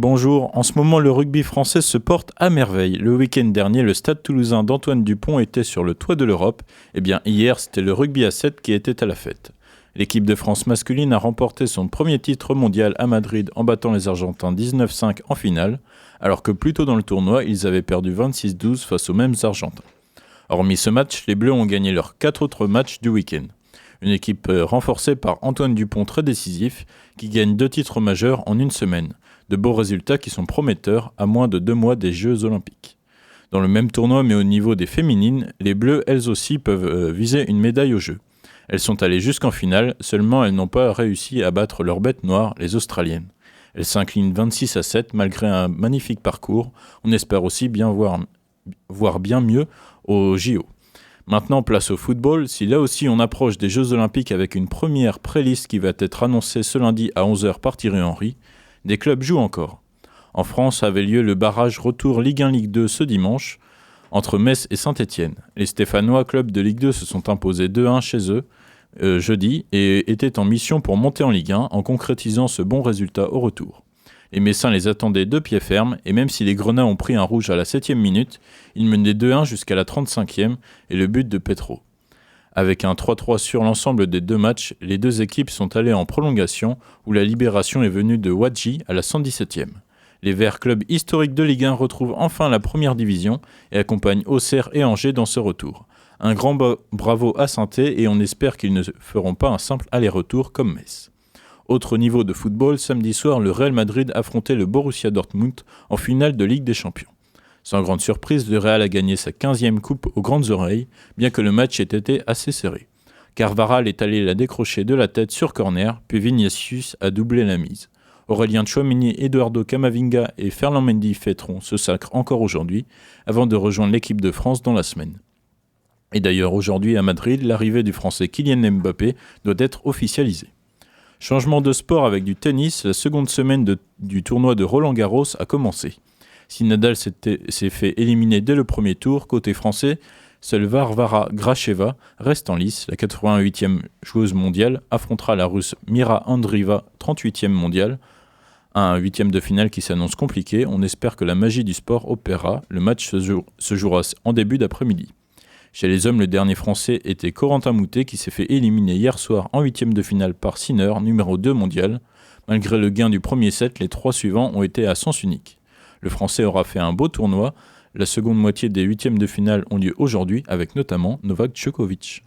Bonjour, en ce moment le rugby français se porte à merveille. Le week-end dernier, le stade toulousain d'Antoine Dupont était sur le toit de l'Europe. Eh bien hier, c'était le rugby à 7 qui était à la fête. L'équipe de France masculine a remporté son premier titre mondial à Madrid en battant les Argentins 19-5 en finale, alors que plus tôt dans le tournoi, ils avaient perdu 26-12 face aux mêmes Argentins. Hormis ce match, les Bleus ont gagné leurs 4 autres matchs du week-end. Une équipe renforcée par Antoine Dupont très décisif, qui gagne 2 titres majeurs en une semaine. De beaux résultats qui sont prometteurs à moins de 2 mois des Jeux Olympiques. Dans le même tournoi mais au niveau des féminines, les Bleues elles aussi peuvent viser une médaille aux Jeux. Elles sont allées jusqu'en finale, seulement elles n'ont pas réussi à battre leur bête noire, les Australiennes. Elles s'inclinent 26-7 malgré un magnifique parcours. On espère aussi bien voir bien mieux au JO. Maintenant, place au football. Si là aussi on approche des Jeux Olympiques avec une première pré-liste qui va être annoncée ce lundi à 11h par Thierry Henry, des clubs jouent encore. En France avait lieu le barrage retour Ligue 1 Ligue 2 ce dimanche entre Metz et Saint-Étienne. Les Stéphanois, club de Ligue 2, se sont imposés 2-1 chez eux jeudi et étaient en mission pour monter en Ligue 1 en concrétisant ce bon résultat au retour. Les Messins les attendaient de pied ferme et même si les Grenats ont pris un rouge à la 7e minute, ils menaient 2-1 jusqu'à la 35e et le but de Petro. Avec un 3-3 sur l'ensemble des 2 matchs, les 2 équipes sont allées en prolongation où la libération est venue de Wadji à la 117e. Les Verts, club historique de Ligue 1, retrouvent enfin la première division et accompagnent Auxerre et Angers dans ce retour. Un grand bravo à Saint-Étienne et on espère qu'ils ne feront pas un simple aller-retour comme Metz. Autre niveau de football, samedi soir, le Real Madrid affrontait le Borussia Dortmund en finale de Ligue des Champions. Sans grande surprise, le Real a gagné sa 15e coupe aux grandes oreilles, bien que le match ait été assez serré. Carvajal est allé la décrocher de la tête sur corner, puis Vinicius a doublé la mise. Aurélien Tchouaméni, Eduardo Camavinga et Ferland Mendy fêteront ce sacre encore aujourd'hui, avant de rejoindre l'équipe de France dans la semaine. Et d'ailleurs, aujourd'hui à Madrid, l'arrivée du Français Kylian Mbappé doit être officialisée. Changement de sport avec du tennis, la seconde semaine du tournoi de Roland-Garros a commencé. Si Nadal s'est fait éliminer dès le premier tour, côté français, seule Varvara Gracheva reste en lice. La 88e joueuse mondiale affrontera la russe Mira Andreeva, 38e mondiale. Un 8e de finale qui s'annonce compliqué. On espère que la magie du sport opérera. Le match se jouera en début d'après-midi. Chez les hommes, le dernier français était Corentin Moutet qui s'est fait éliminer hier soir en 8e de finale par Sinner, numéro 2 mondial. Malgré le gain du premier set, les 3 suivants ont été à sens unique. Le Français aura fait un beau tournoi. La seconde moitié des 8e de finale ont lieu aujourd'hui avec notamment Novak Djokovic.